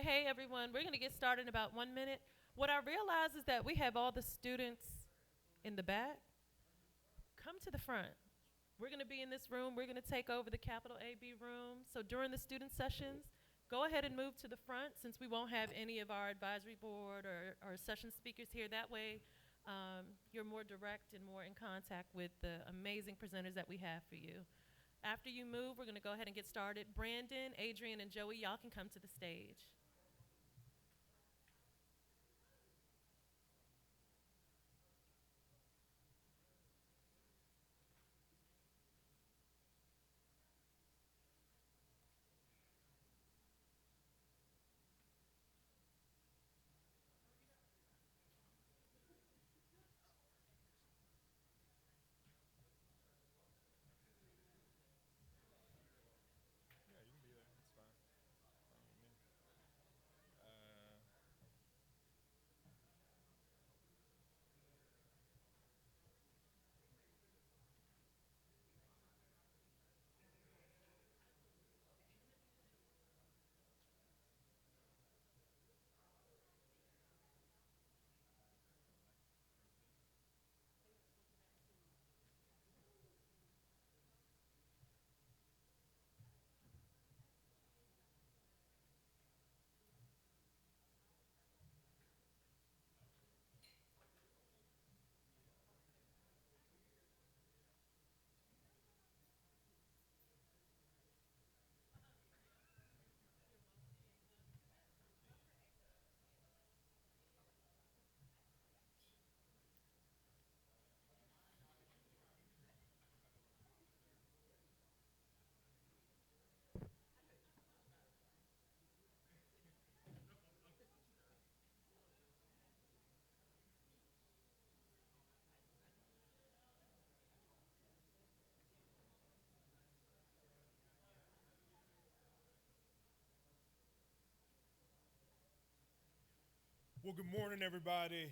Hey, everyone. We're going to get started in about 1 minute. What I realize is that we have all the students in the back. Come to the front. We're going to be in this room. We're going to take over the Capital AB room. So during the student sessions, go ahead and move to the front since we won't have any of our advisory board or session speakers here. That way, you're more direct and more in contact with the amazing presenters that we have for you. After you move, we're going to go ahead and get started. Brandon, Adrian, and Joey, y'all can come to the stage. Yeah, you can be there. It's fine. Fine with me. Uh, well, good morning, everybody.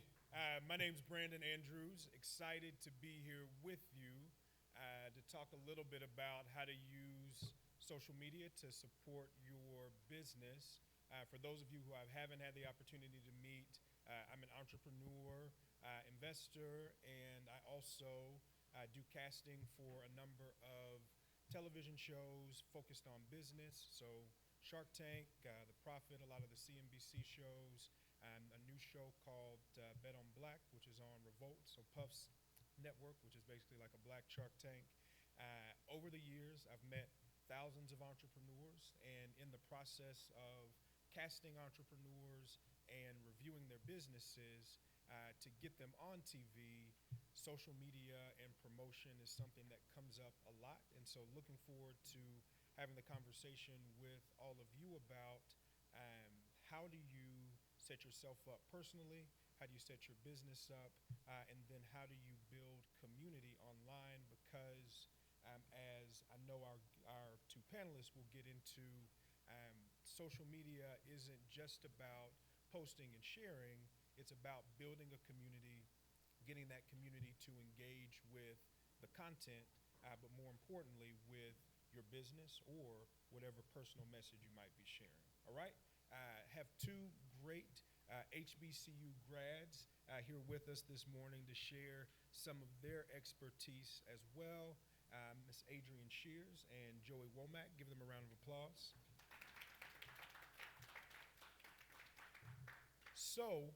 My name's Brandon Andrews. Excited to be here with you to talk a little bit about how to use social media to support your business. For those of you who I haven't had the opportunity to meet, I'm an entrepreneur, investor, and I also do casting for a number of television shows focused on business. So Shark Tank, The Profit, a lot of the CNBC shows, and a new show called Bet on Black, which is on Revolt, so Puff's network, which is basically like a black Shark Tank. Over the years, I've met thousands of entrepreneurs, and in the process of casting entrepreneurs and reviewing their businesses to get them on TV, social media and promotion is something that comes up a lot. And so, looking forward to having the conversation with all of you about um, how do you set yourself up personally? How do you set your business up? And then how do you build community online? Because as I know our two panelists will get into, social media isn't just about posting and sharing, it's about building a community, getting that community to engage with the content, but more importantly, with your business or whatever personal message you might be sharing. All right? Have two great HBCU grads here with us this morning to share some of their expertise as well. Ms. Adrian Shears and Joey Womack. Give them a round of applause. So,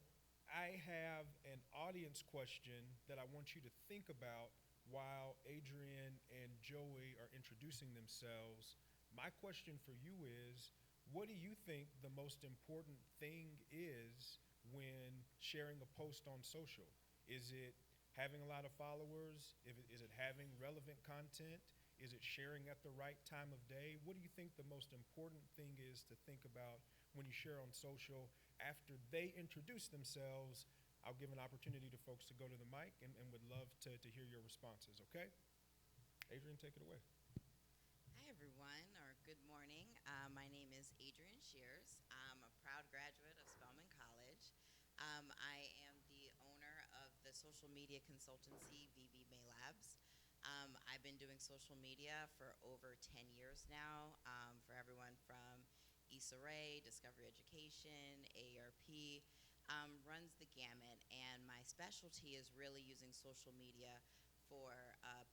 I have an audience question that I want you to think about while Adrian and Joey are introducing themselves. My question for you is, what do you think the most important thing is when sharing a post on social? Is it having a lot of followers? Is it having relevant content? Is it sharing at the right time of day? What do you think the most important thing is to think about when you share on social? After they introduce themselves, I'll give an opportunity to folks to go to the mic and would love to hear your responses, okay? Adrian, take it away. Hi, everyone, or good morning. My name is Adrian Shears. I'm a proud graduate of Spelman College. I am the owner of the social media consultancy VV May Labs. I've been doing social media for over 10 years now, for everyone from Issa Rae, Discovery Education, AARP, runs the gamut. And my specialty is really using social media for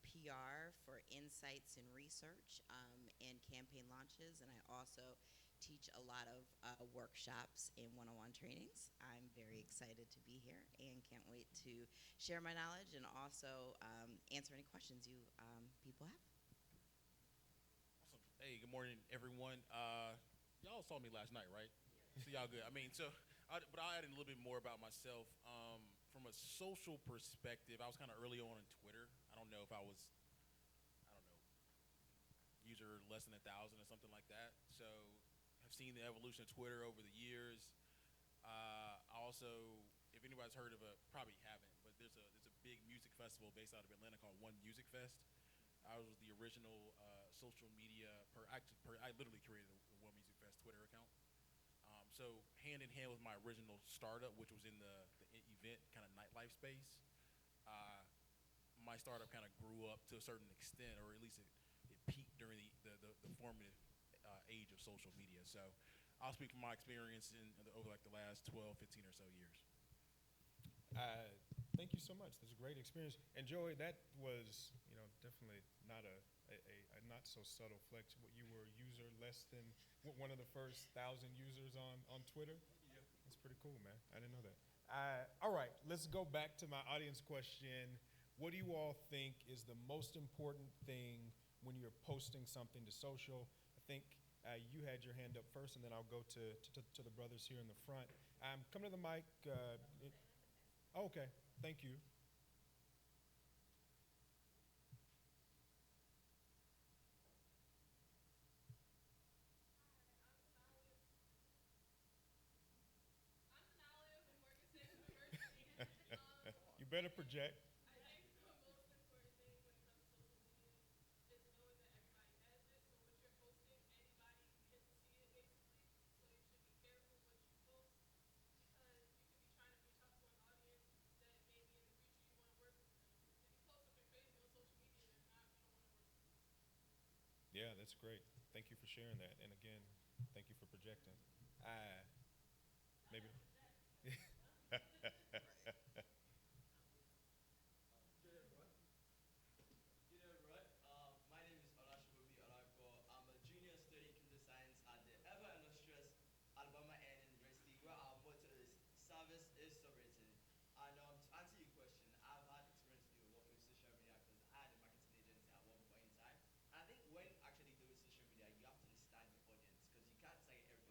PR, for insights and research, and campaign launches. And I also teach a lot of workshops and one-on-one trainings. I'm very excited to be here and can't wait to share my knowledge and also answer any questions you people have. Awesome. Hey, good morning, everyone. Y'all saw me last night, right? So y'all good. But I'll add in a little bit more about myself. From a social perspective, I was kind of early on Twitter. I don't know if I don't know, user less than 1,000 or something like that. So I've seen the evolution of Twitter over the years. I also, if anybody's heard of probably haven't, but there's a big music festival based out of Atlanta called One Music Fest. I was the original social media I literally created the One Music Fest Twitter account. So hand in hand with my original startup, which was in the event kind of nightlife space, my startup kind of grew up to a certain extent, or at least it peaked during the formative age of social media. So I'll speak from my experience over like the last 12, 15 or so years. Thank you so much. That's a great experience. And Joey, that was, definitely not a not so subtle flex. What, you were a user less than one of the first 1,000 users on Twitter? Yep. That's pretty cool, man. I didn't know that. All right, let's go back to my audience question. What do you all think is the most important thing when you're posting something to social? I think you had your hand up first, and then I'll go to the brothers here in the front. Come to the mic. Okay, thank you. You better project. Yeah, that's great. Thank you for sharing that. And again, thank you for projecting. Maybe. Good day, everyone. My name is Olashubumi Olako. I'm a junior studying computer science at the ever illustrious Alabama A&M University, where our motto is "Service is sovereignty." And to answer your question, I've had experience working with social media because I had a marketing agency at one point in time. And I think when actually doing social media, you have to understand your audience because you can't target everybody.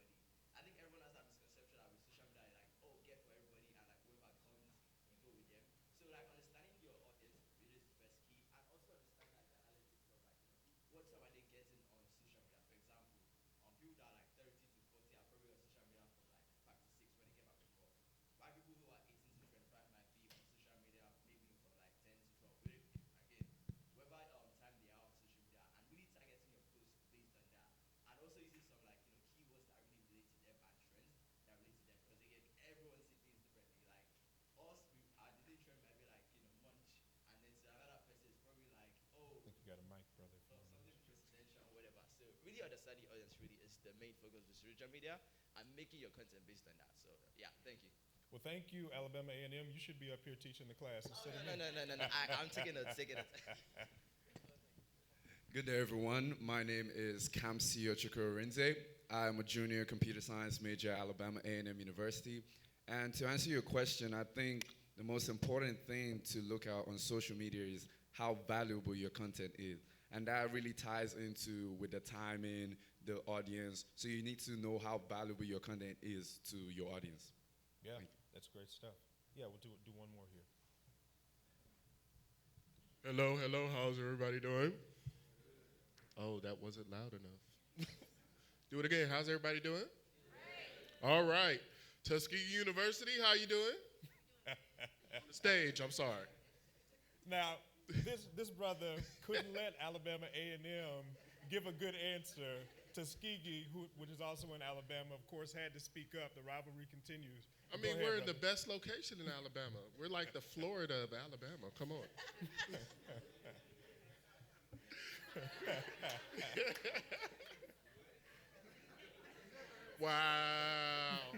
I think everyone has that misconception that with social media, like, oh, get for everybody, and like whoever comes, you go with them. So like understanding your audience really is the first key, and also understanding like the analytics of like what time are they getting on social media. For example, people that are like 30 to 40 are probably on social media from like 5 to 6 when they get back from work. While people who are 18 to 25 might be on social media maybe from like 10 to 12. Really, again, whatever time they are on social media, and really targeting your posts based on that, and also using some like keywords that really relate to them and trends that relate to them, because again, everyone sees things differently. Like us, our daily trend might be like munch, and then to another person it's probably like, I oh, think you got a mic, brother. If you want to something use it. presidential or whatever. So really understanding the audience really is the main focus of social media and making your content based on that. So yeah, thank you. Well, thank you, Alabama A&M. You should be up here teaching the class instead of me. No. I'm taking notes, taking notes. Good day, everyone. My name is Kamsi Ochukwurenze. I'm a junior computer science major at Alabama A&M University. And to answer your question, I think the most important thing to look out on social media is how valuable your content is. And that really ties into with the timing, the audience. So you need to know how valuable your content is to your audience. Yeah, that's great stuff. Yeah, we'll do one more here. Hello, how's everybody doing? Oh, that wasn't loud enough. Do it again, how's everybody doing? Great. All right, Tuskegee University, how you doing? On the stage, I'm sorry. Now, this brother couldn't let Alabama A&M give a good answer. Tuskegee, which is also in Alabama, of course, had to speak up. The rivalry continues. I mean, we're in the best location in Alabama. We're like the Florida of Alabama. Come on. Wow.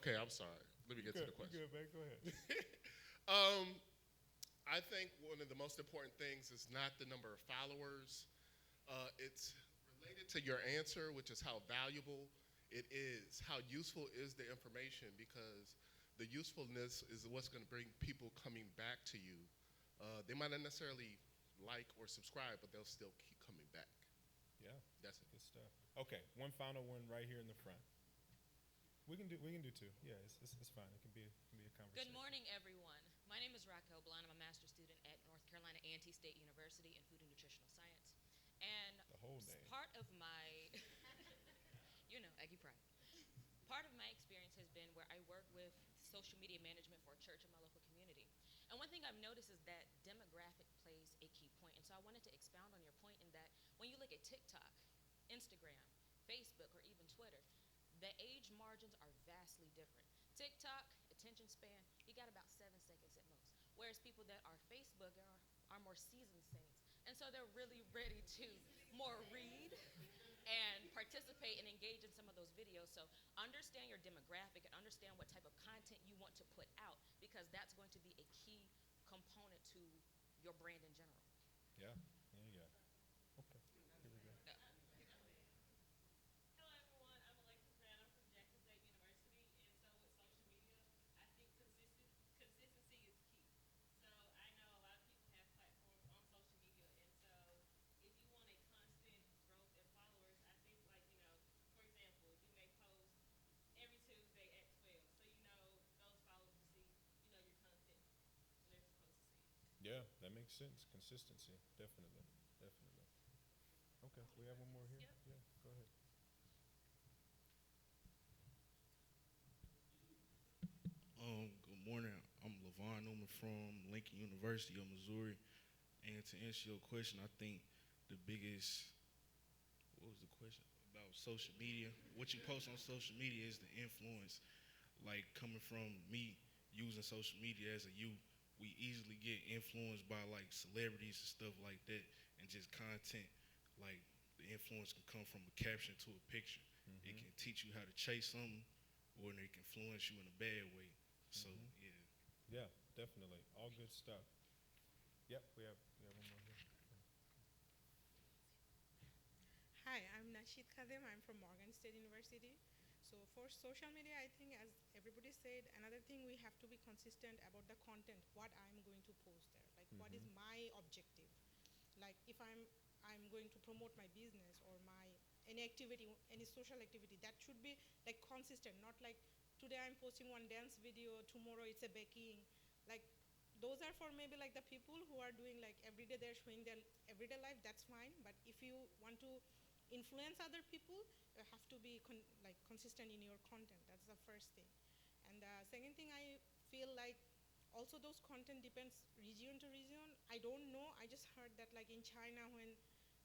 Okay, I'm sorry. Let me get to the question. Good, man. Go ahead. I think one of the most important things is not the number of followers. It's related to your answer, which is how valuable it is. How useful is the information? Because the usefulness is what's going to bring people coming back to you. They might not necessarily like or subscribe, but they'll still keep coming back. Yeah, That's it. good stuff. Okay, one final one right here in the front. We can do two. Yeah, it's fine. It can be a conversation. Good morning, everyone. My name is Raquel Blunt. I'm a master's student at North Carolina A&T State University in Food and Nutritional Science. And The whole name. part of my, Aggie Pride. Part of my experience has been where I work with social media management for a church in my local community. And one thing I've noticed is that demographic plays a key point. And so I wanted to expound on your point in that when you look at TikTok, Instagram, Facebook, or even Twitter, the age margins are vastly different. TikTok, attention span, you got about 7 seconds at most. Whereas people that are Facebook are more seasoned saints. And so they're really ready to more read and participate and engage in some of those videos. So understand your demographic and understand what type of content you want to put out, because that's going to be a key component to your brand in general. Yeah, there you go. Okay, here we go. Hello, everyone. I'm Alexis Brown. I'm from Jackson State University, and so with social media, I think consistency is key. So I know a lot of people have platforms on social media, and so if you want a constant growth in followers, I think for example, you may post every Tuesday at 12, so those followers will see, your content when they're supposed to see it. Yeah, that makes sense. Consistency, definitely. Okay, we have one more here. Yep. Yeah, go ahead. Good morning. I'm LaVon Newman from Lincoln University of Missouri. And to answer your question, I think the biggest, what was the question? About social media. What you post on social media is the influence. Like coming from me using social media as a youth, we easily get influenced by like celebrities and stuff like that, and just content. Like the influence can come from a caption to a picture. It can teach you how to chase something, or it can influence you in a bad way. So yeah. Yeah, definitely. All good stuff. Yep, we have one more here. Hi, I'm Nashid Kadem. I'm from Morgan State University. So for social media, I think as everybody said, another thing we have to be consistent about the content, what I'm going to post there. Like what is my objective? Like if I'm going to promote my business or any activity, any social activity, that should be like consistent, not like today I'm posting one dance video, tomorrow it's a baking. Like those are for maybe like the people who are doing like every day they're showing their everyday life, that's fine. But if you want to influence other people, you have to be consistent in your content. That's the first thing. And the second thing, I feel like also those content depends region to region. I don't know. I just heard that like in China, when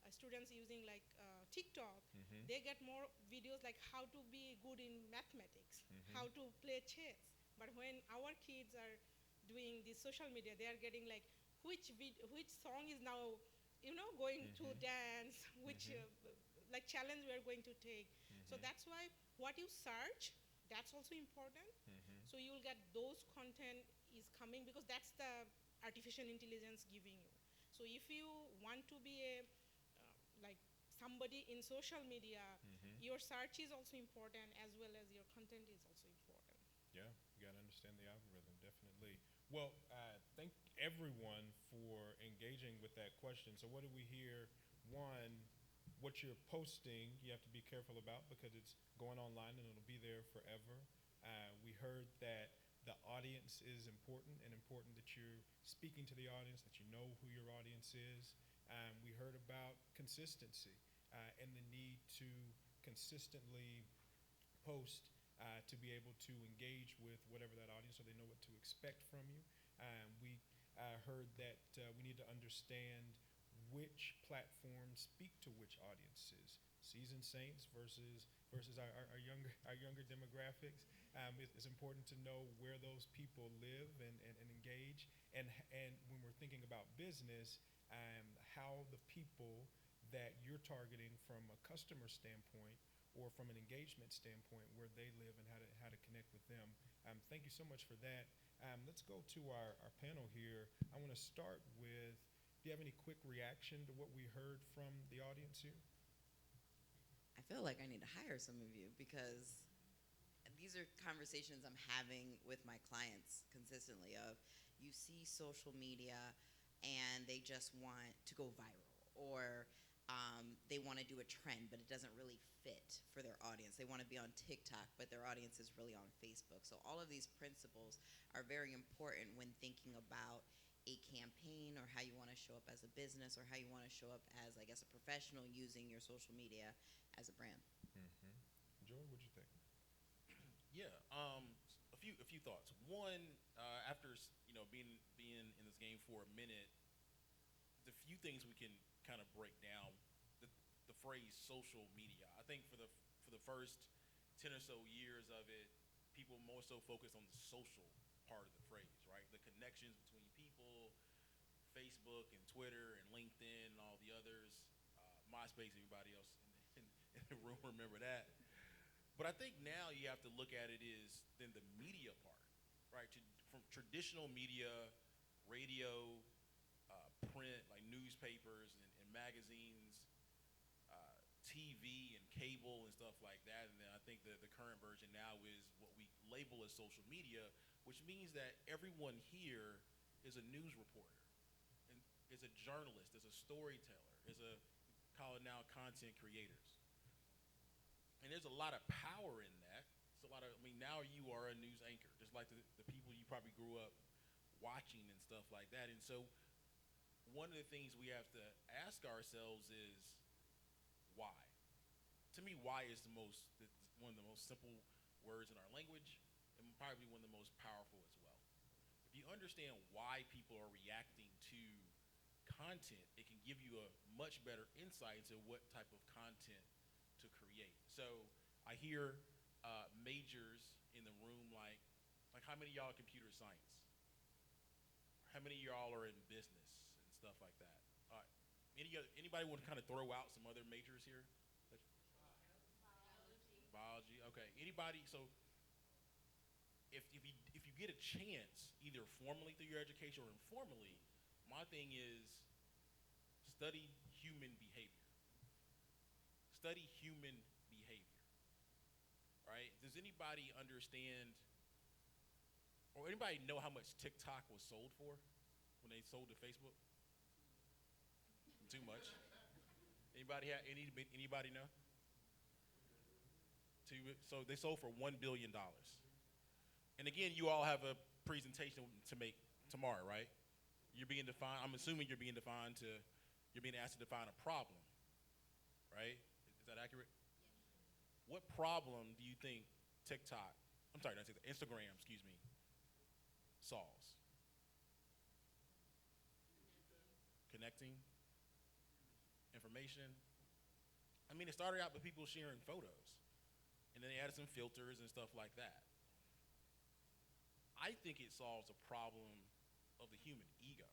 students using like TikTok, they get more videos like how to be good in mathematics, how to play chess. But when our kids are doing this social media, they are getting like which song is now, going to dance, which like challenge we are going to take. So that's why what you search, that's also important. So you will get those content is coming, because that's the artificial intelligence giving you. So if you want to be a like somebody in social media, your search is also important, as well as your content is also important. Yeah, you got to understand the algorithm, definitely. Well, thank everyone for engaging with that question. So what do we hear? One, what you're posting, you have to be careful about, because it's going online and it'll be there forever. We heard that the audience is important, and important that you're speaking to the audience, that you know who your audience is. We heard about consistency and the need to consistently post to be able to engage with whatever that audience, so they know what to expect from you. We heard that we need to understand which platforms speak to which audiences, seasoned saints versus our younger demographics. It's important to know where those people live and engage, and when we're thinking about business, how the people that you're targeting from a customer standpoint or from an engagement standpoint where they live and how to connect with them. Thank you so much for that. Let's go to our panel here. I want to start with, do you have any quick reaction to what we heard from the audience here? I feel like I need to hire some of you because these are conversations I'm having with my clients consistently of you see social media and they just want to go viral, or they want to do a trend but it doesn't really fit for their audience. They want to be on TikTok but their audience is really on Facebook. So all of these principles are very important when thinking about a campaign or how you want to show up as a business or how you want to show up as, I guess, a professional using your social media as a brand. Mm-hmm. Joy, what'd you think? Yeah, a few thoughts. One, after being in this game for a minute, the few things we can kind of break down the phrase social media. I think for the first 10 or so years of it, people more so focus on the social part of the phrase, right? The connections between people, Facebook and Twitter and LinkedIn and all the others, MySpace, everybody else in the room remember that. But I think now you have to look at it as then the media part, right? From traditional media, radio, print, like newspapers and magazines, TV and cable and stuff like that. And then I think the current version now is what we label as social media, which means that everyone here is a news reporter, and is a journalist, is a storyteller, is a, call it now, content creators. And there's a lot of power in that. It's a lot of, now you are a news anchor, just like the people you probably grew up watching and stuff like that. And so one of the things we have to ask ourselves is why? To me, why is one of the most simple words in our language and probably one of the most powerful as well. If you understand why people are reacting to content, it can give you a much better insight into what type of content to create. So I hear majors in the room like how many of y'all are computer science? How many of y'all are in business and stuff like that? All right. Anybody want to kind of throw out some other majors here? Biology. Okay. Anybody? So if you get a chance, either formally through your education or informally, my thing is study human behavior. Study human behavior, right? Does anybody understand, or anybody know how much TikTok was sold for when they sold to Facebook? Too much. Anybody know? So they sold for $1 billion. And again, you all have a presentation to make tomorrow, right? You're being defined. I'm assuming you're being asked to define a problem, right? Is that accurate? Yes. What problem do you think Instagram, solves? Connecting? Information? It started out with people sharing photos, and then they added some filters and stuff like that. I think it solves a problem of the human ego.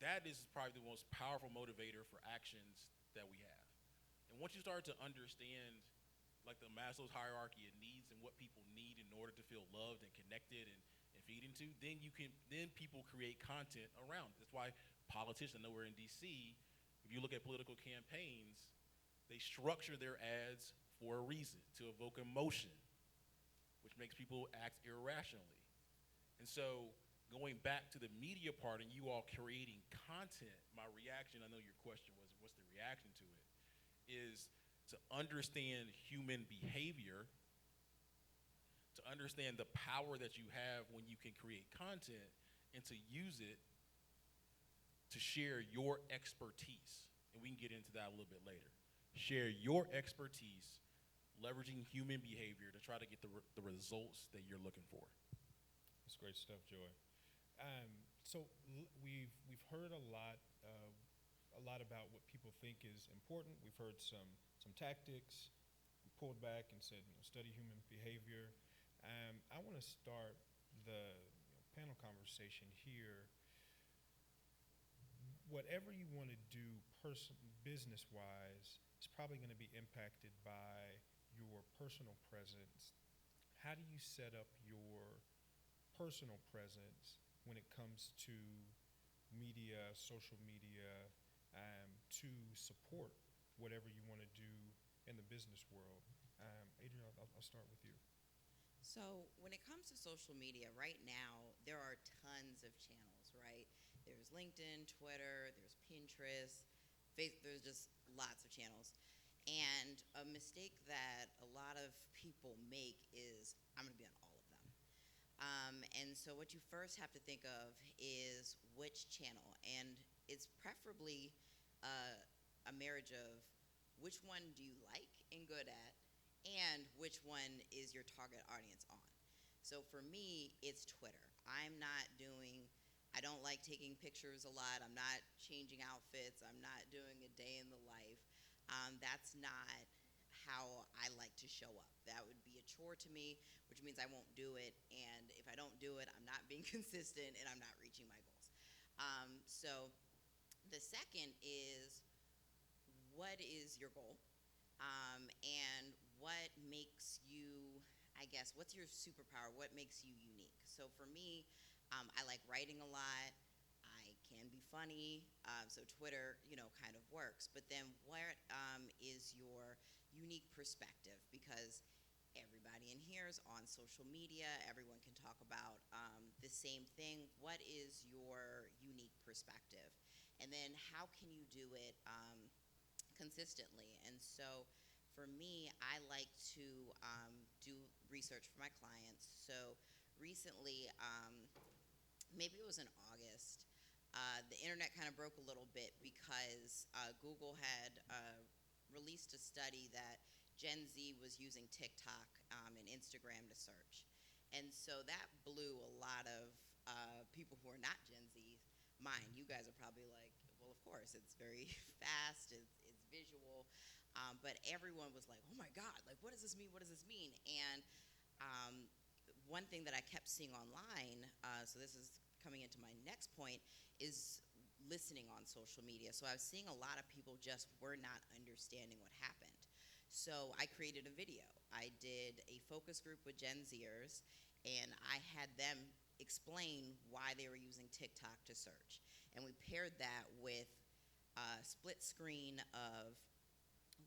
That is probably the most powerful motivator for actions that we have. And once you start to understand like the Maslow's hierarchy of needs and what people need in order to feel loved and connected and feed into, then people create content around it. That's why politicians, I know we're in DC, if you look at political campaigns, they structure their ads for a reason, to evoke emotion, which makes people act irrationally. And so going back to the media part and you all creating content, my reaction, I know your question was, what's the reaction to it, is to understand human behavior, to understand the power that you have when you can create content, and to use it to share your expertise. And we can get into that a little bit later. Share your expertise, leveraging human behavior to try to get the results that you're looking for. That's great stuff, Joy. We've heard a lot about what people think is important. We've heard some tactics. We pulled back and said, study human behavior. I want to start the panel conversation here. Whatever you want to do business-wise, is probably going to be impacted by your personal presence. How do you set up your personal presence when it comes to media, social media, to support whatever you want to do in the business world? Adrian, I'll start with you. So, when it comes to social media, right now, there are tons of channels, right? There's LinkedIn, Twitter, there's Pinterest, there's just lots of channels. And a mistake that a lot of people make is, I'm going to be on all of them. And so, what you first have to think of is which channel. And it's preferably a marriage of which one do you like and good at, and which one is your target audience on. So for me, it's Twitter. I don't like taking pictures a lot. I'm not changing outfits. I'm not doing a day in the life. That's not how I like to show up. That would be a chore to me, which means I won't do it. And if I don't do it, I'm not being consistent and I'm not reaching my goals. So the second is, what is your goal? And what makes you, I guess, what's your superpower? What makes you unique? So for me, I like writing a lot. I can be funny. So Twitter, kind of works. But then what is your unique perspective? Because everybody in here is on social media. Everyone can talk about the same thing. What is your unique perspective? And then how can you do it consistently? And so for me, I like to do research for my clients. So recently, maybe it was in August, the internet kind of broke a little bit because Google had released a study that Gen Z was using TikTok and Instagram to search. And so that blew a lot of people who are not Gen Z mind. You guys are probably like, well, of course, it's very fast, it's visual. But everyone was like, oh my God, like, what does this mean? What does this mean? And one thing that I kept seeing online, so this is coming into my next point, is listening on social media. So I was seeing a lot of people just were not understanding what happened. So I created a video. I did a focus group with Gen Zers, and I had them explain why they were using TikTok to search. And we paired that with a split screen of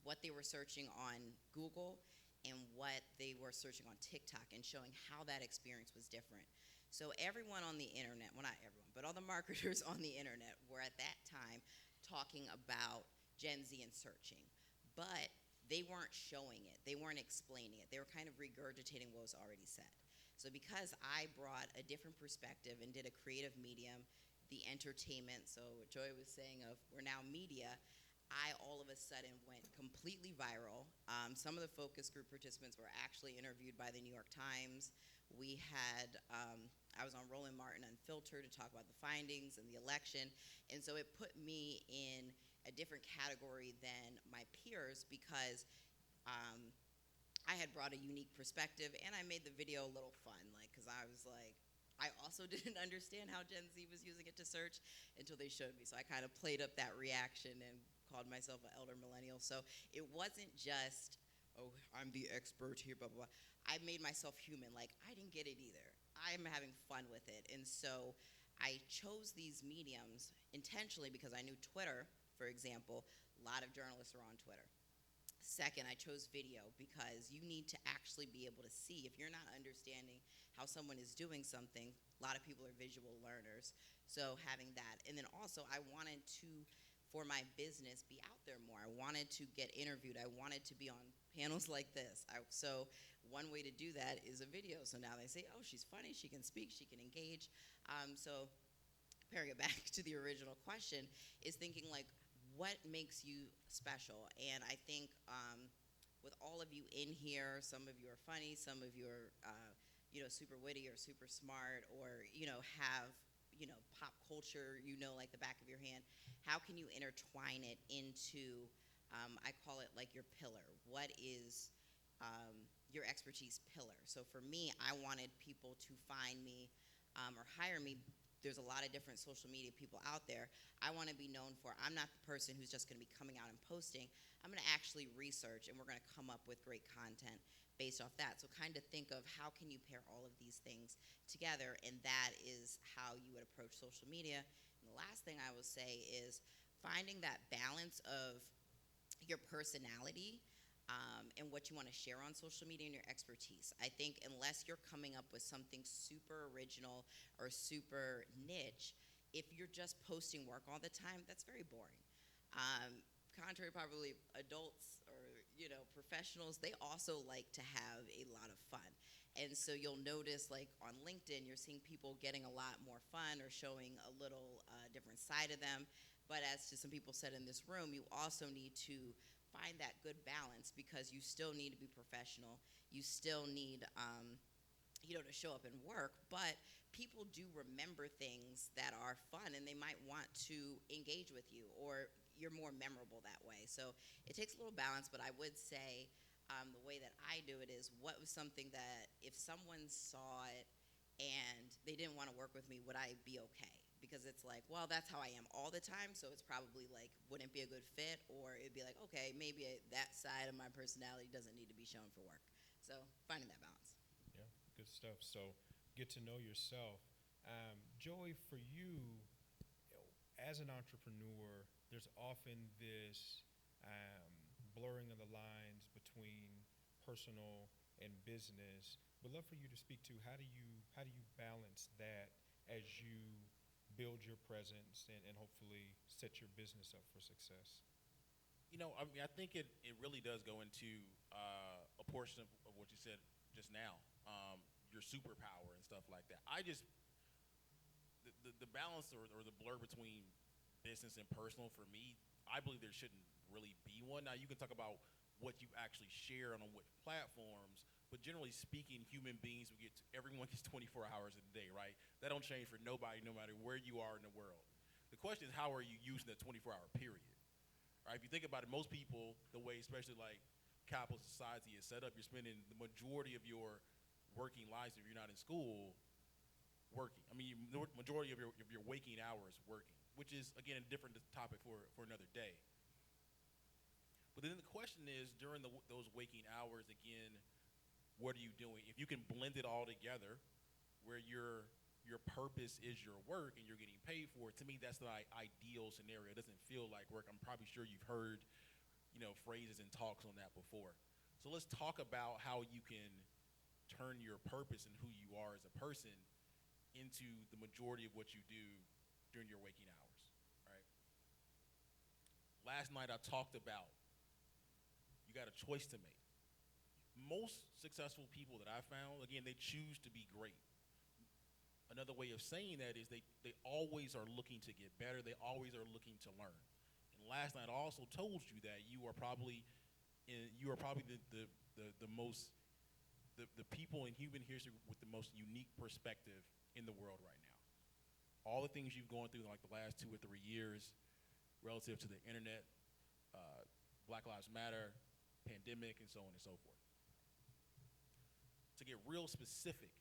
what they were searching on Google and what they were searching on TikTok, and showing how that experience was different. So everyone on the internet, well, not everyone, but all the marketers on the internet were at that time talking about Gen Z and searching. But they weren't showing it. They weren't explaining it. They were kind of regurgitating what was already said. So because I brought a different perspective and did a creative medium, the entertainment, so what Joy was saying of we're now media, I all of a sudden went completely viral. Some of the focus group participants were actually interviewed by the New York Times. We had, I was on Roland Martin Unfiltered to talk about the findings and the election. And so it put me in a different category than my peers because I had brought a unique perspective, and I made the video a little fun, because I was like, I also didn't understand how Gen Z was using it to search until they showed me. So I kind of played up that reaction and called myself an elder millennial. So it wasn't just, oh, I'm the expert here, blah, blah, blah. I made myself human. Like, I didn't get it either. I'm having fun with it. And so I chose these mediums intentionally because I knew Twitter, for example, a lot of journalists are on Twitter. Second, I chose video because you need to actually be able to see. If you're not understanding how someone is doing something, a lot of people are visual learners. So having that. And then also, I wanted to, for my business, be out there more. I wanted to get interviewed. I wanted to be on panels like this. So one way to do that is a video. So now they say, oh, she's funny, she can speak, she can engage. So pairing it back to the original question is thinking like, what makes you special? And I think with all of you in here, some of you are funny, some of you are super witty or super smart, or have pop culture like the back of your hand. How can you intertwine it into I call it like your pillar? What is your expertise pillar? So for me, I wanted people to find me or hire me. There's a lot of different social media people out there. I want to be known for. I'm not the person who's just going to be coming out and posting. I'm going to actually research, and we're going to come up with great content based off that. So kind of think of how can you pair all of these things together, and that is how you would approach social media. And the last thing I will say is finding that balance of your personality and what you want to share on social media and your expertise. I think unless you're coming up with something super original or super niche, if you're just posting work all the time, that's very boring. Contrary, probably adults or professionals, they also like to have a lot of fun. And so you'll notice, like on LinkedIn, you're seeing people getting a lot more fun or showing a little different side of them. But as to some people said in this room, you also need to find that good balance because you still need to be professional. You still need, to show up and work. But people do remember things that are fun, and they might want to engage with you, or you're more memorable that way. So it takes a little balance. But I would say the way that I do it is, what was something that if someone saw it and they didn't want to work with me, would I be okay? Because it's like, well, that's how I am all the time, so it's probably like wouldn't be a good fit, or it'd be like, okay, maybe that side of my personality doesn't need to be shown for work. So finding that balance. Yeah, good stuff. So get to know yourself. Joey, for you, as an entrepreneur, there's often this blurring of the lines between personal and business. Would love for you to speak to how do you balance that as you build your presence and hopefully set your business up for success? I think it really does go into a portion of what you said just now, your superpower and stuff like that. The balance or the blur between business and personal for me, I believe there shouldn't really be one. Now, you can talk about what you actually share on what platforms, but generally speaking, human beings, everyone gets 24 hours in a day, right? That don't change for nobody, no matter where you are in the world. The question is, how are you using that 24-hour period? Right? If you think about it, most people, the way especially like capitalist society is set up, you're spending the majority of your working lives, if you're not in school, working. I mean, the majority of your waking hours working, which is, again, a different topic for another day. But then the question is, during those waking hours, again, what are you doing? If you can blend it all together, where your purpose is your work and you're getting paid for it, to me, that's the ideal scenario. It doesn't feel like work. I'm probably sure you've heard, phrases and talks on that before. So let's talk about how you can turn your purpose and who you are as a person into the majority of what you do during your waking hours, right? Last night I talked about you got a choice to make. Most successful people that I found, again, they choose to be great. Another way of saying that is they always are looking to get better. They always are looking to learn. And last night I also told you that you are probably the most the people in human history with the most unique perspective in the world right now. All the things you've gone through in like the last 2 or 3 years relative to the internet, Black Lives Matter, pandemic, and so on and so forth. To get real specific,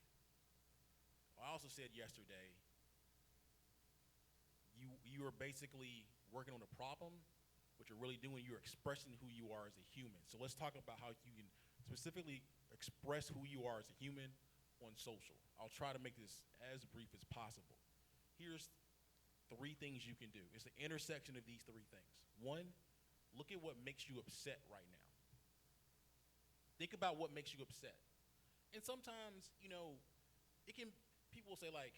I also said yesterday, you are basically working on a problem. What you're really doing, you're expressing who you are as a human. So let's talk about how you can specifically express who you are as a human on social. I'll try to make this as brief as possible. Here's 3 things you can do. It's the intersection of these 3 things. 1, look at what makes you upset right now. Think about what makes you upset. And sometimes, people will say like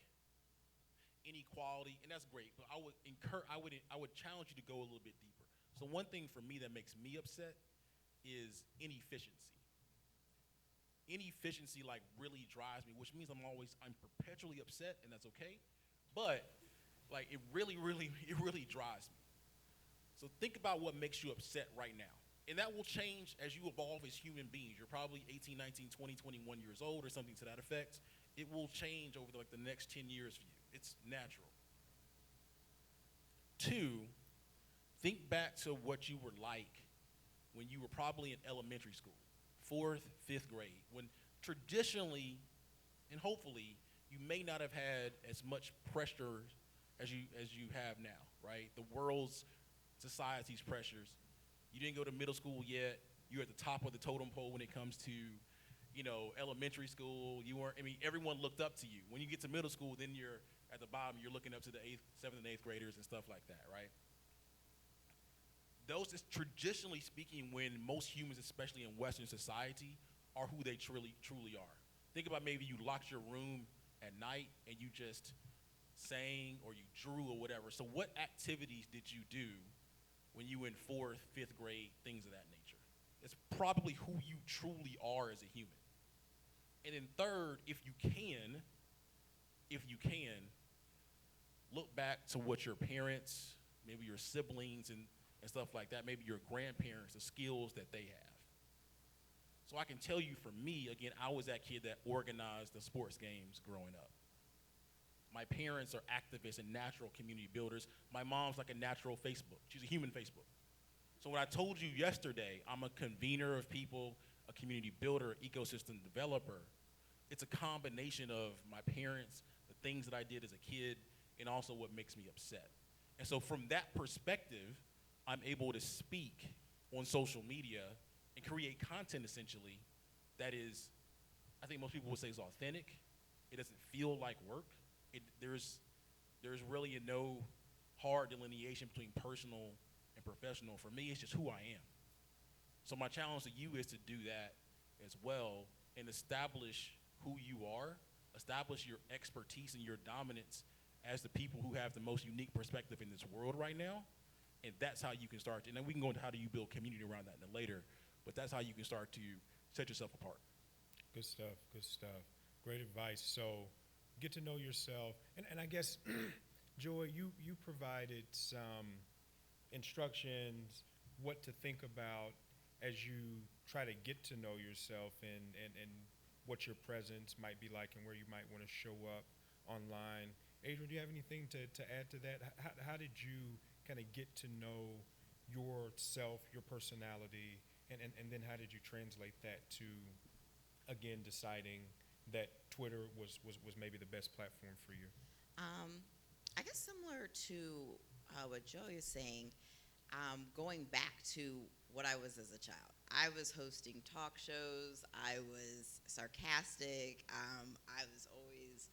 inequality, and that's great, but I would challenge you to go a little bit deeper. So one thing for me that makes me upset is inefficiency. Inefficiency like really drives me, which means I'm perpetually upset, and that's okay. But like it really drives me. So think about what makes you upset right now. And that will change as you evolve as human beings. You're probably 18, 19, 20, 21 years old or something to that effect. It will change over the next 10 years for you. It's natural. 2, think back to what you were like when you were probably in elementary school, 4th, 5th grade, when traditionally and hopefully you may not have had as much pressure as you have now. right? The world's society's pressures. You didn't go to middle school yet. You're at the top of the totem pole when it comes to, elementary school. You weren't. I mean, everyone looked up to you. When you get to middle school, then you're at the bottom. You're looking up to the seventh, and eighth graders and stuff like that, right? Those is traditionally speaking when most humans, especially in Western society, are who they truly are. Think about maybe you locked your room at night and you just sang or you drew or whatever. So what activities did you do when you were in fourth, fifth grade, things of that nature? It's probably who you truly are as a human. And then third, if you can, look back to what your parents, maybe your siblings and stuff like that, maybe your grandparents, the skills that they have. So I can tell you for me, again, I was that kid that organized the sports games growing up. My parents are activists and natural community builders. My mom's like a natural Facebook. She's a human Facebook. So when I told you yesterday, I'm a convener of people, a community builder, ecosystem developer, it's a combination of my parents, the things that I did as a kid, and also what makes me upset. And so from that perspective, I'm able to speak on social media and create content essentially that is, I think most people would say is authentic. It doesn't feel like work. There's really no hard delineation between personal and professional. For me, it's just who I am. So my challenge to you is to do that as well and establish who you are, establish your expertise and your dominance as the people who have the most unique perspective in this world right now. And that's how you can start. And then we can go into how do you build community around that later. But that's how you can start to set yourself apart. Good stuff, good stuff. Great advice. So get to know yourself. And I guess, Joy, you provided some instructions, what to think about as you try to get to know yourself and what your presence might be like and where you might want to show up online. Adrian, do you have anything to add to that? How did you kind of get to know yourself, your personality, and then how did you translate that to, again, deciding that Twitter was maybe the best platform for you? I guess similar to what Joey is saying, going back to what I was as a child. I was hosting talk shows. I was sarcastic. I was always,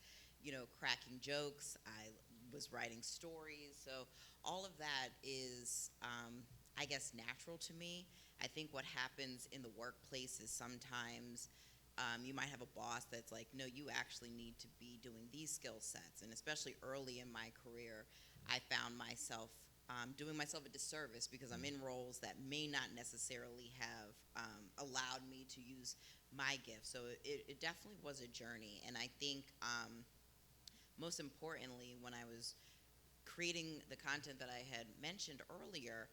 cracking jokes. I was writing stories. So all of that is, I guess, natural to me. I think what happens in the workplace is sometimes you might have a boss that's like, no, you actually need to be doing these skill sets. And especially early in my career, I found myself doing myself a disservice because I'm in roles that may not necessarily have allowed me to use my gift. So it definitely was a journey. And I think most importantly, when I was creating the content that I had mentioned earlier,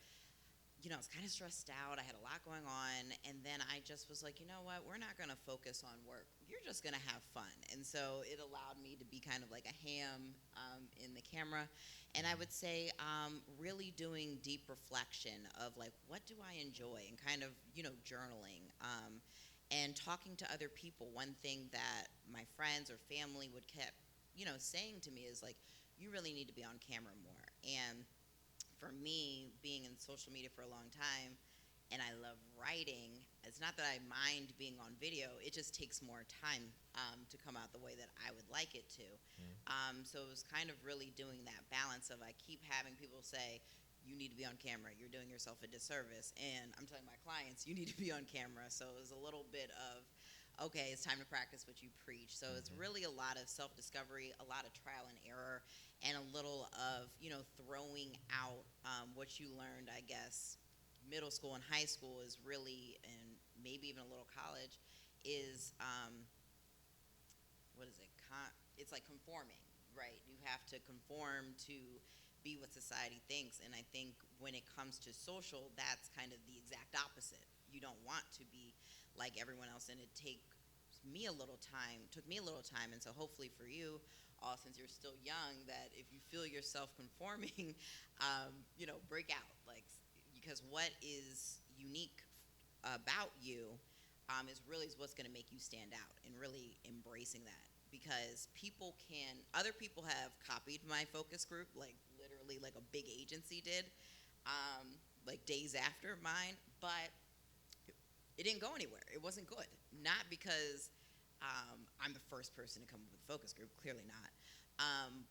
I was kind of stressed out. I had a lot going on. And then I just was like, you know what? We're not going to focus on work. You're just going to have fun. And so it allowed me to be kind of like a ham in the camera. And I would say really doing deep reflection of like, what do I enjoy? And kind of, journaling and talking to other people. One thing that my friends or family would kept, saying to me is like, you really need to be on camera more. And for me, being in social media for a long time, and I love writing, it's not that I mind being on video, it just takes more time to come out the way that I would like it to. So it was kind of really doing that balance of I keep having people say, you need to be on camera, you're doing yourself a disservice, and I'm telling my clients, you need to be on camera. So it was a little bit of, okay, it's time to practice what you preach. So it's really a lot of self-discovery, a lot of trial and error, and a little of, throwing out what you learned, I guess, middle school and high school is really, and maybe even a little college, is, what is it? It's like conforming, right? You have to conform to be what society thinks. And I think when it comes to social, that's kind of the exact opposite. You don't want to be like everyone else, and it took me a little time, and so hopefully for you, all since you're still young, that if you feel yourself conforming, break out, like, because what is unique about you is what's going to make you stand out, and really embracing that, because other people have copied my focus group, like literally literally like a big agency did, like days after mine, but it didn't go anywhere. It wasn't good. Not because I'm the first person to come up with a focus group, clearly not.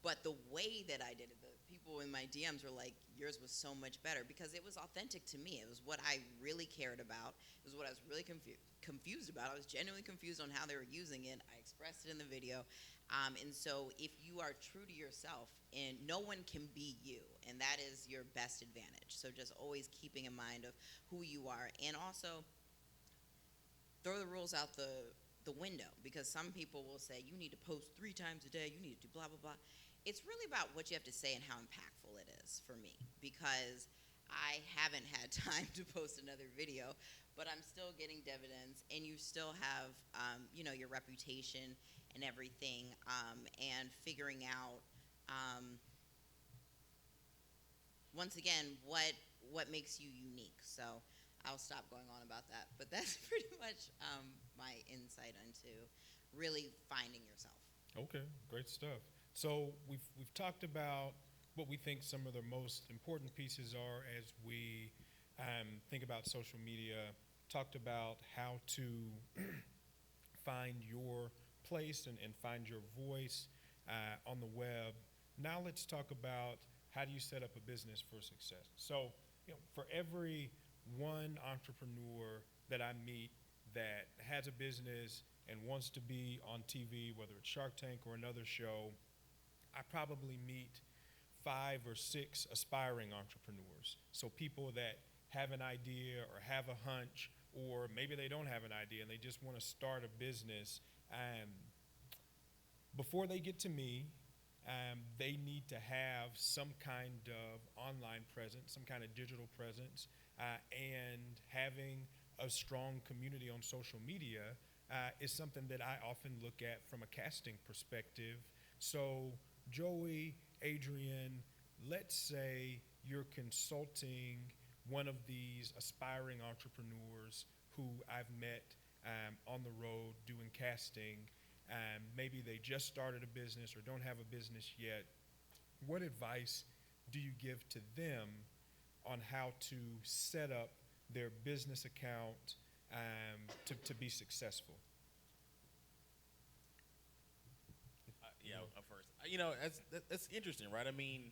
But the way that I did it, the people in my DMs were like, yours was so much better because it was authentic to me. It was what I really cared about. It was what I was really confused about. I was genuinely confused on how they were using it. I expressed it in the video. And so if you are true to yourself, and no one can be you, and that is your best advantage. So just always keeping in mind of who you are, and also throw the rules out the window, because some people will say you need to post 3 times a day, you need to do blah, blah, blah. It's really about what you have to say and how impactful it is for me, because I haven't had time to post another video, but I'm still getting dividends, and you still have, your reputation and everything, and figuring out, once again, what makes you unique. So I'll stop going on about that, but that's pretty much my insight into really finding yourself. Okay, great stuff. So we've talked about what we think some of the most important pieces are as we think about social media. Talked about how to find your place and find your voice on the web. Now let's talk about how do you set up a business for success. So, for every one entrepreneur that I meet that has a business and wants to be on TV, whether it's Shark Tank or another show, I probably meet 5 or 6 aspiring entrepreneurs. So people that have an idea or have a hunch, or maybe they don't have an idea and they just want to start a business. Before they get to me, they need to have some kind of online presence, some kind of digital presence, and having a strong community on social media is something that I often look at from a casting perspective. So, Joey, Adrian, let's say you're consulting one of these aspiring entrepreneurs who I've met on the road doing casting. Maybe they just started a business or don't have a business yet. What advice do you give to them on how to set up their business account to be successful? Up first. That's interesting, right? I mean,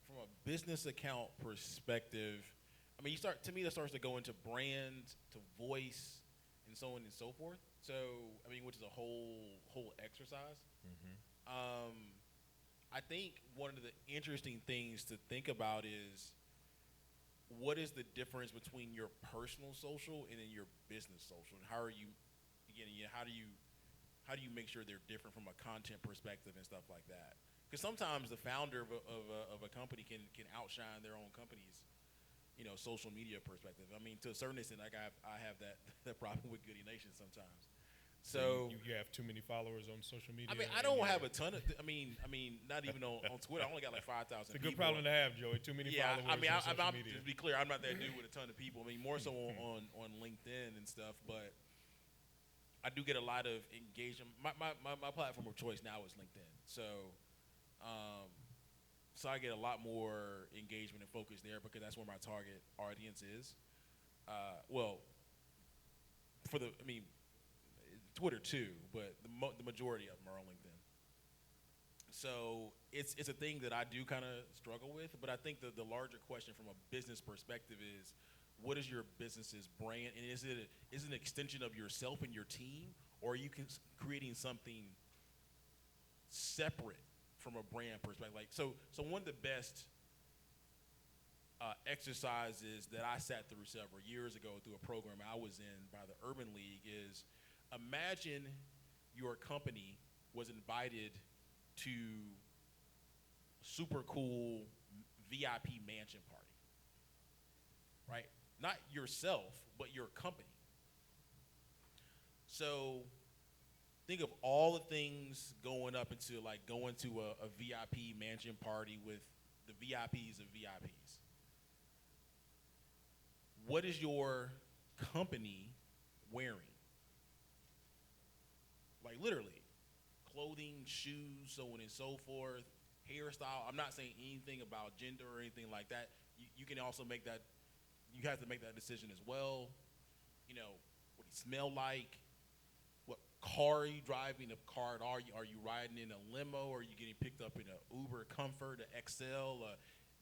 from a business account perspective, to me that starts to go into brand, to voice, and so on and so forth. So, which is a whole exercise. Mm-hmm. I think one of the interesting things to think about is what is the difference between your personal social and then your business social, and how do you make sure they're different from a content perspective and stuff like that? Because sometimes the founder of a company can outshine their own company's social media perspective. To a certain extent, like I have that problem with Goody Nation sometimes. So you have too many followers on social media. I don't have a ton of. Not even on Twitter. I only got like 5,000. It's a good problem to have, Joey. Too many followers on social media. To be clear, I'm not that dude with a ton of people. More so on LinkedIn and stuff, but I do get a lot of engagement. My platform of choice now is LinkedIn. So I get a lot more engagement and focus there because that's where my target audience is. Twitter too, but the majority of them are on LinkedIn. So it's a thing that I do kind of struggle with, but I think the larger question from a business perspective is, what is your business's brand, and is it an extension of yourself and your team, or are you creating something separate from a brand perspective? So one of the best exercises that I sat through several years ago through a program I was in by the Urban League is, imagine your company was invited to a super cool VIP mansion party, right? Not yourself, but your company. So think of all the things going up into going to a VIP mansion party with the VIPs of VIPs. What is your company wearing? Literally, clothing, shoes, so on and so forth. hairstyle. I'm not saying anything about gender or anything like that. You can also make that. You have to make that decision as well. You know, what he smell like, what car are you driving? If car are you riding in a limo? Or are you getting picked up in an Uber Comfort, an XL, a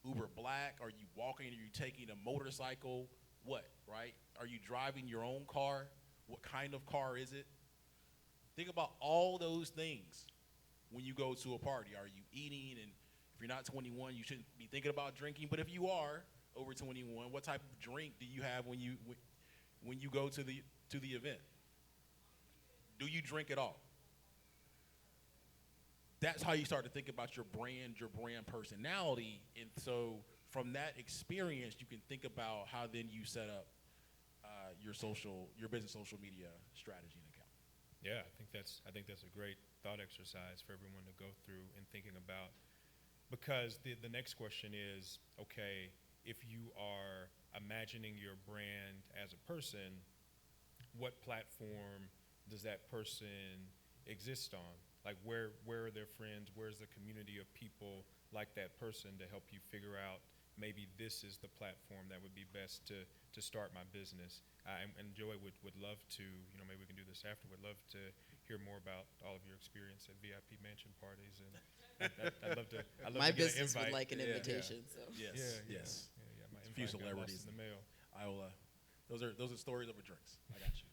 Uber Black? Are you walking? Are you taking a motorcycle? What, right? Are you driving your own car? What kind of car is it? Think about all those things when you go to a party. Are you eating? And if you're not 21, you shouldn't be thinking about drinking. But if you are over 21, what type of drink do you have when you go to the event? Do you drink at all? That's how you start to think about your brand personality. And so from that experience, you can think about how then you set up your business social media strategy and account. Yeah, I think that's a great thought exercise for everyone to go through and thinking about, because the next question is, okay, if you are imagining your brand as a person, what platform does that person exist on? Like where are their friends? Where's the community of people like that person to help you figure out maybe this is the platform that would be best to start my business? And Joy would love to, maybe we can do this after, would love to hear more about all of your experience at VIP mansion parties. And I'd love to My get business an invite. would like an Yeah. invitation. So Yes. My A few invite got lost celebrities. in the mail. I will. Those are stories over drinks. I got you.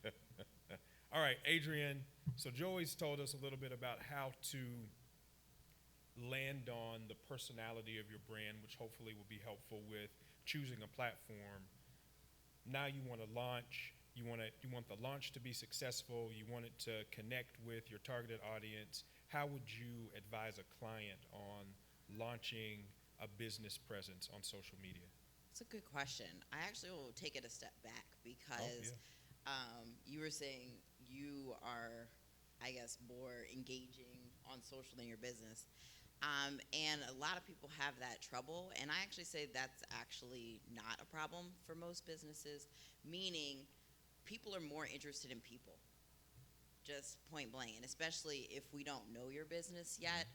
All right, Adrian. So Joey's told us a little bit about how to land on the personality of your brand, which hopefully will be helpful with choosing a platform. Now you want to launch. You want the launch to be successful. You want it to connect with your targeted audience. How would you advise a client on launching a business presence on social media? it's a good question. I actually will take it a step back because you were saying you are, I guess, more engaging on social than your business. And a lot of people have that trouble, and I actually say that's actually not a problem for most businesses, meaning people are more interested in people, just point blank, and especially if we don't know your business yet.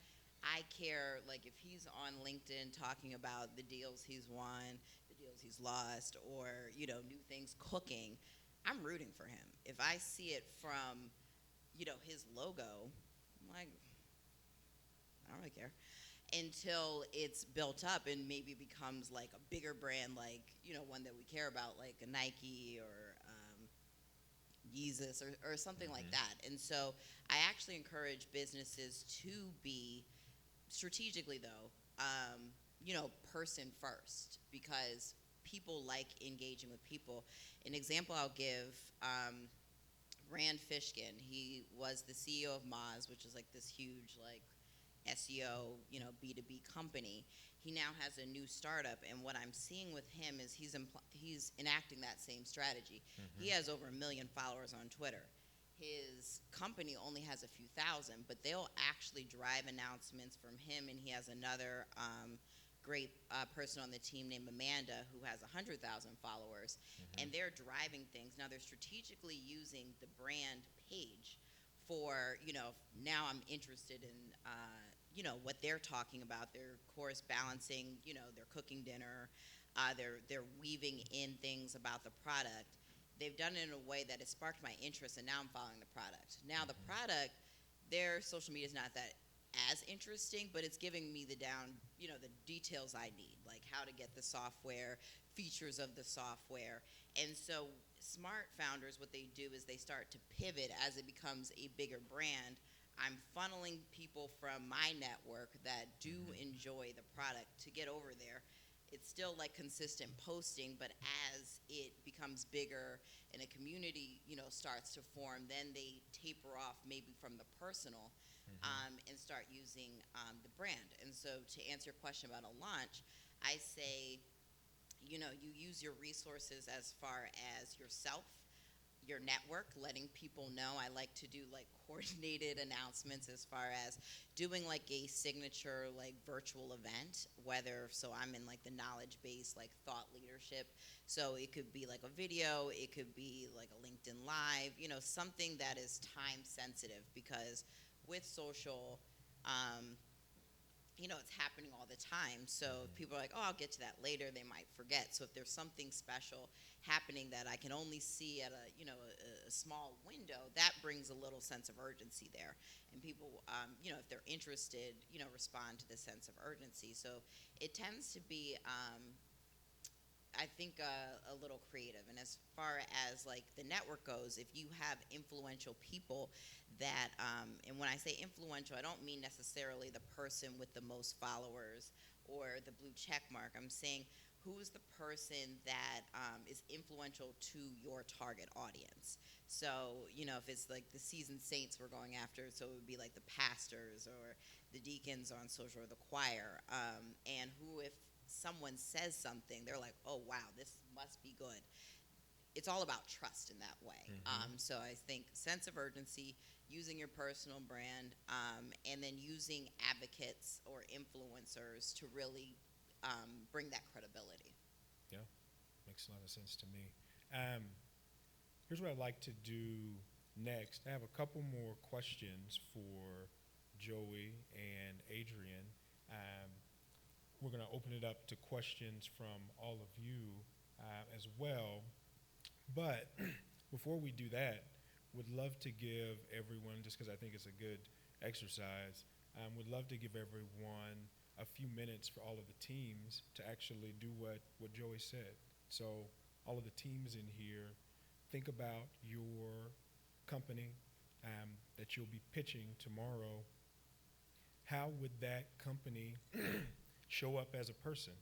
I care, like, if he's on LinkedIn talking about the deals he's won, the deals he's lost, or, new things cooking, I'm rooting for him. If I see it from, his logo, I'm like, I don't really care until it's built up and maybe becomes like a bigger brand, like, one that we care about, like a Nike or Yeezus or something like that. And so I actually encourage businesses to be strategically, though, person first, because people like engaging with people. An example I'll give, Rand Fishkin, he was the CEO of Moz, which is like this huge, like, SEO, B2B company. He now has a new startup, and what I'm seeing with him is he's enacting that same strategy. He has over 1 million followers on Twitter. His company only has a few thousand, but they'll actually drive announcements from him, and he has another great person on the team named Amanda who has 100,000 followers, and they're driving things. Now they're strategically using the brand page for, now I'm interested in, what they're talking about. They're, of course, balancing, their cooking dinner. They're weaving in things about the product. They've done it in a way that has sparked my interest, and now I'm following the product. Now the product, their social media is not that as interesting, but it's giving me the details I need, like how to get the software, features of the software. And so smart founders, what they do is they start to pivot as it becomes a bigger brand. I'm funneling people from my network that do enjoy the product to get over there. It's still like consistent posting, but as it becomes bigger and a community, starts to form, then they taper off maybe from the personal and start using the brand. And so to answer your question about a launch, I say, you use your resources as far as yourself, your network, letting people know. I like to do like coordinated announcements as far as doing like a signature like virtual event, so I'm in like the knowledge base, like thought leadership. So it could be like a video, it could be like a LinkedIn Live, something that is time sensitive, because with social, it's happening all the time. So if people are like, oh, I'll get to that later, they might forget. So if there's something special happening that I can only see at a small window, that brings a little sense of urgency there. And people, if they're interested, respond to the sense of urgency. So it tends to be, I think, a little creative. And as far as like the network goes, if you have influential people that, and when I say influential, I don't mean necessarily the person with the most followers or the blue check mark. I'm saying who's the person that is influential to your target audience. So, if it's like the seasoned saints we're going after, so it would be like the pastors or the deacons on social or the choir, and who, if someone says something, they're like, oh, wow, this must be good. It's all about trust in that way. So I think sense of urgency, using your personal brand, and then using advocates or influencers to really bring that credibility. Yeah, makes a lot of sense to me. Here's what I'd like to do next. I have a couple more questions for Joey and Adrian. We're going to open it up to questions from all of you as well. But before we do that, would love to give everyone, just because I think it's a good exercise, would love to give everyone a few minutes for all of the teams to actually do what Joey said. So all of the teams in here, think about your company that you'll be pitching tomorrow. How would that company show up as a person?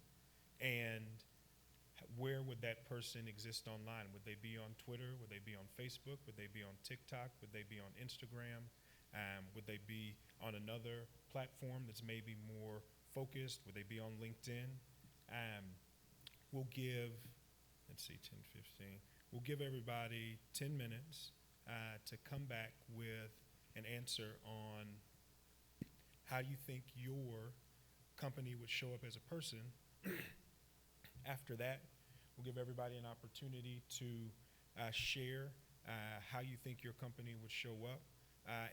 And where would that person exist online? Would they be on Twitter? Would they be on Facebook? Would they be on TikTok? Would they be on Instagram? Would they be on another platform that's maybe more focused? Would they be on LinkedIn? We'll give, 10, 15. We'll give everybody 10 minutes to come back with an answer on how you think your company would show up as a person. After that, we'll give everybody an opportunity to share how you think your company would show up.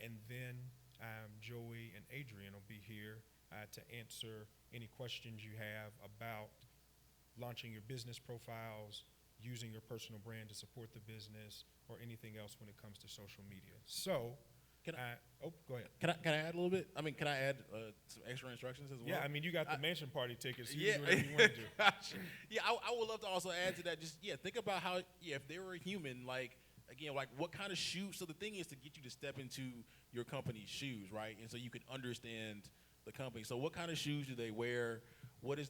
And then Joey and Adrian will be here to answer any questions you have about launching your business profiles, using your personal brand to support the business, or anything else when it comes to social media. So, go ahead. Can I add a little bit? I mean, can I add some extra instructions as well? Yeah, I mean, you got the mansion party tickets. So you Yeah, can do whatever you want to do. yeah, I would love to also add to that. Just think about how if they were a human, like again, like what kind of shoes. So the thing is to get you to step into your company's shoes, right? And so you can understand the company. So what kind of shoes do they wear? What is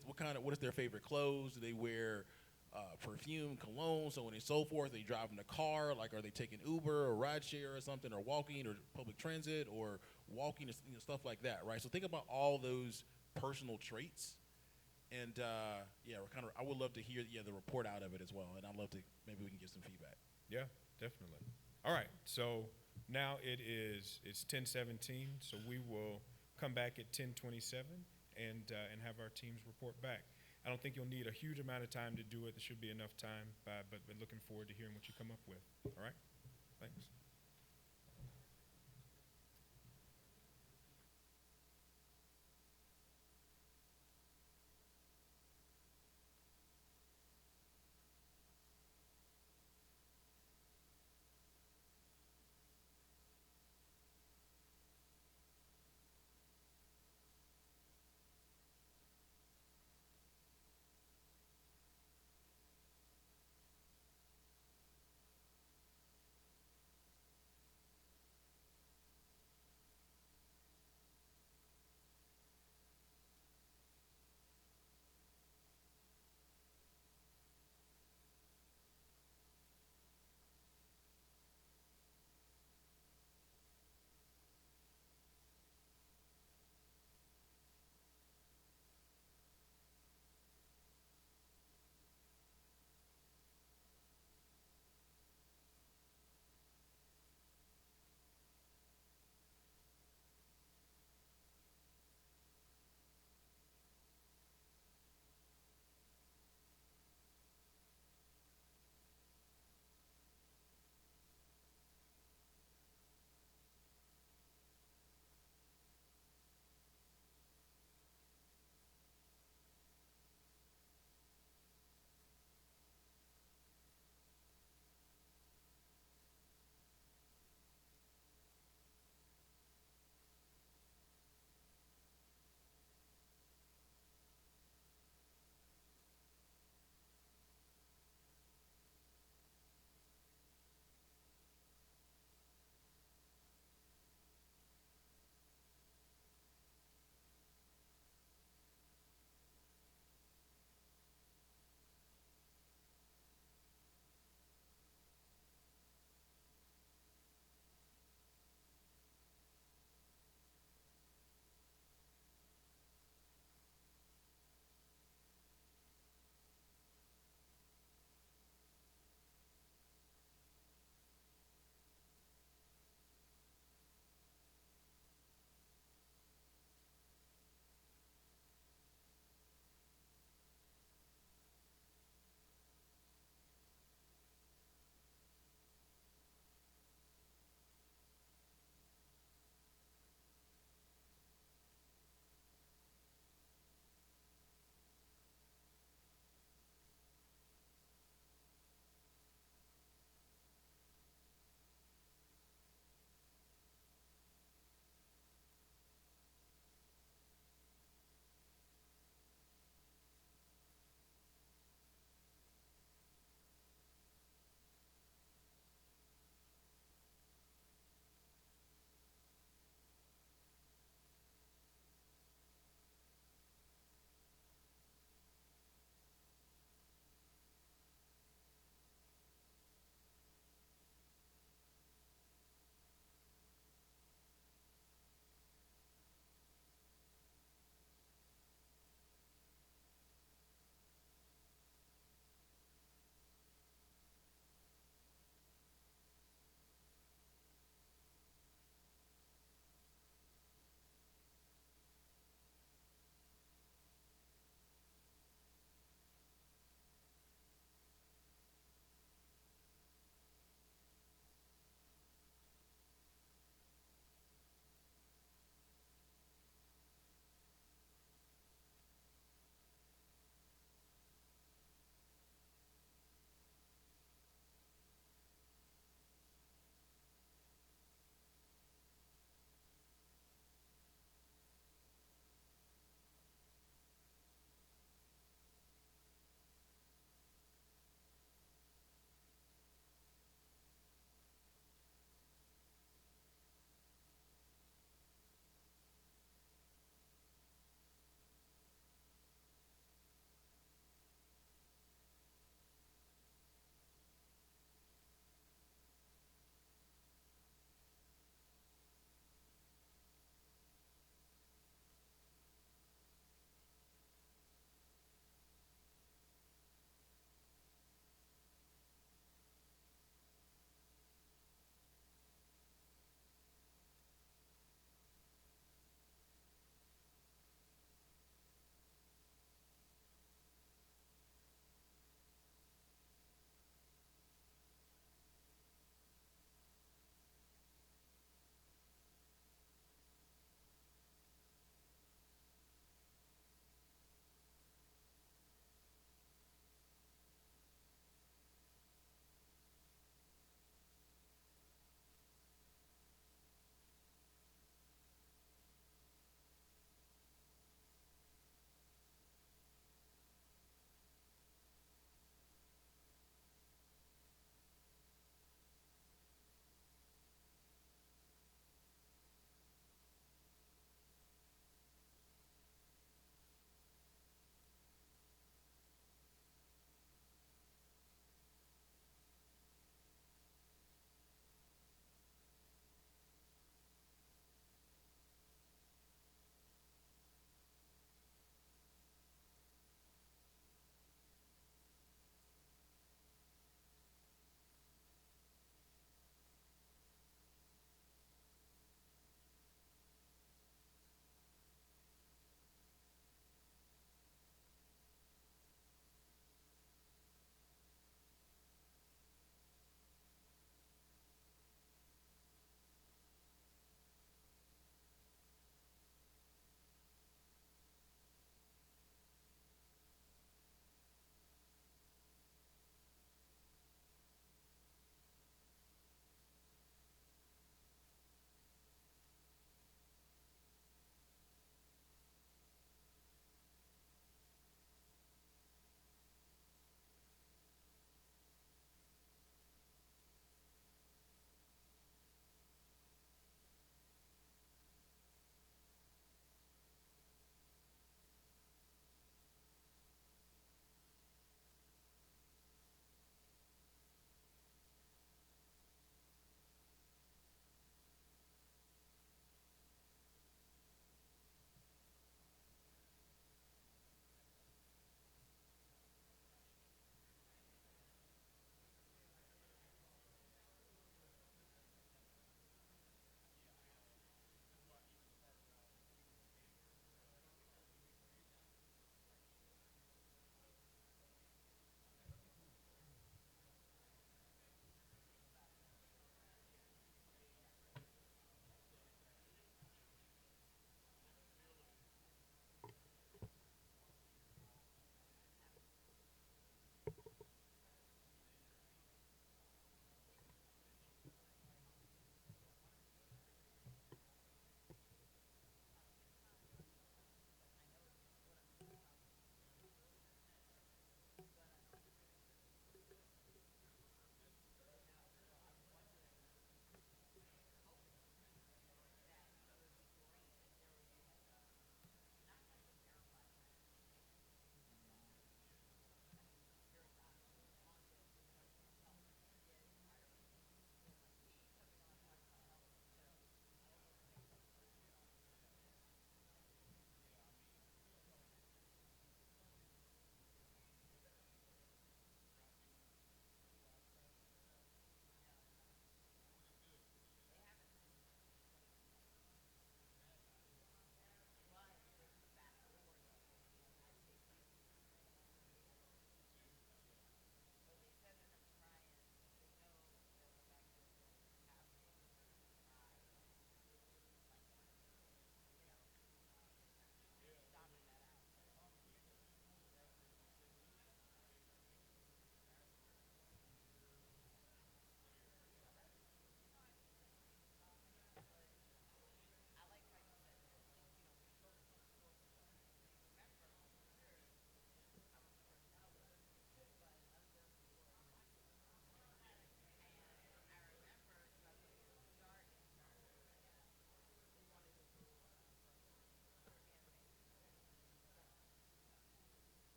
their favorite clothes? Do they wear perfume, cologne, so on and so forth? Are they driving a car? Like, are they taking Uber or rideshare or something, or walking, or public transit, or walking, stuff like that, right? So think about all those personal traits, and I would love to hear the report out of it as well, and I'd love to maybe we can get some feedback. Yeah, definitely. All right, so now it's 10:17, so we will come back at 10:27 and have our teams report back. I don't think you'll need a huge amount of time to do it. There should be enough time, but looking forward to hearing what you come up with. All right? Thanks.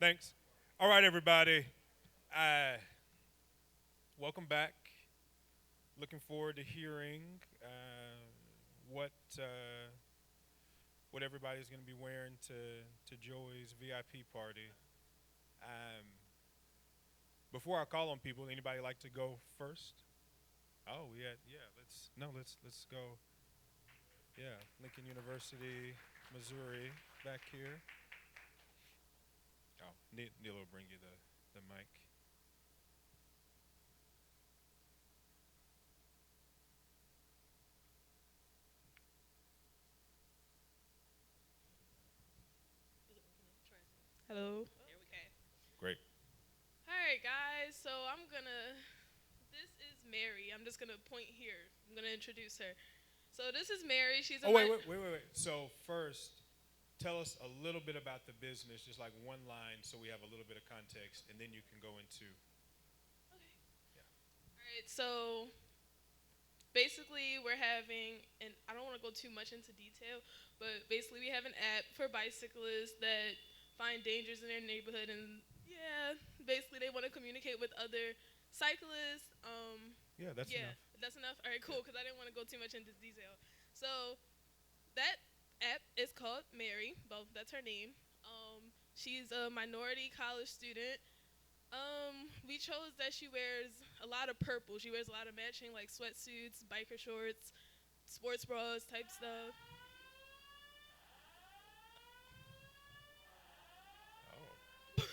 Thanks. All right, everybody. Welcome back. Looking forward to hearing what what everybody's going to be wearing to Joey's VIP party. Um, before I call on people, anybody like to go first? Oh yeah. Let's go. Yeah, Lincoln University, Missouri, back here. Oh, Neil will bring you the mic. Hello. There we go. Great. All right, guys. So this is Mary. I'm just gonna point here. I'm gonna introduce her. So this is Mary. She's a Oh, wait. So first, tell us a little bit about the business, just like one line, so we have a little bit of context, and then you can go into. Okay. Yeah. All right. So basically, we're having, and I don't want to go too much into detail, but basically, we have an app for bicyclists that find dangers in their neighborhood, and yeah, basically, they want to communicate with other cyclists. Yeah, that's enough. That's enough. All right, cool. Because I didn't want to go too much into detail. So that app is called Mary. Well, that's her name. She's a minority college student. We chose that she wears a lot of purple. She wears a lot of matching like sweatsuits, biker shorts, sports bras type stuff. Oh.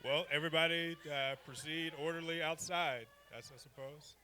Well, everybody proceed orderly outside, I suppose.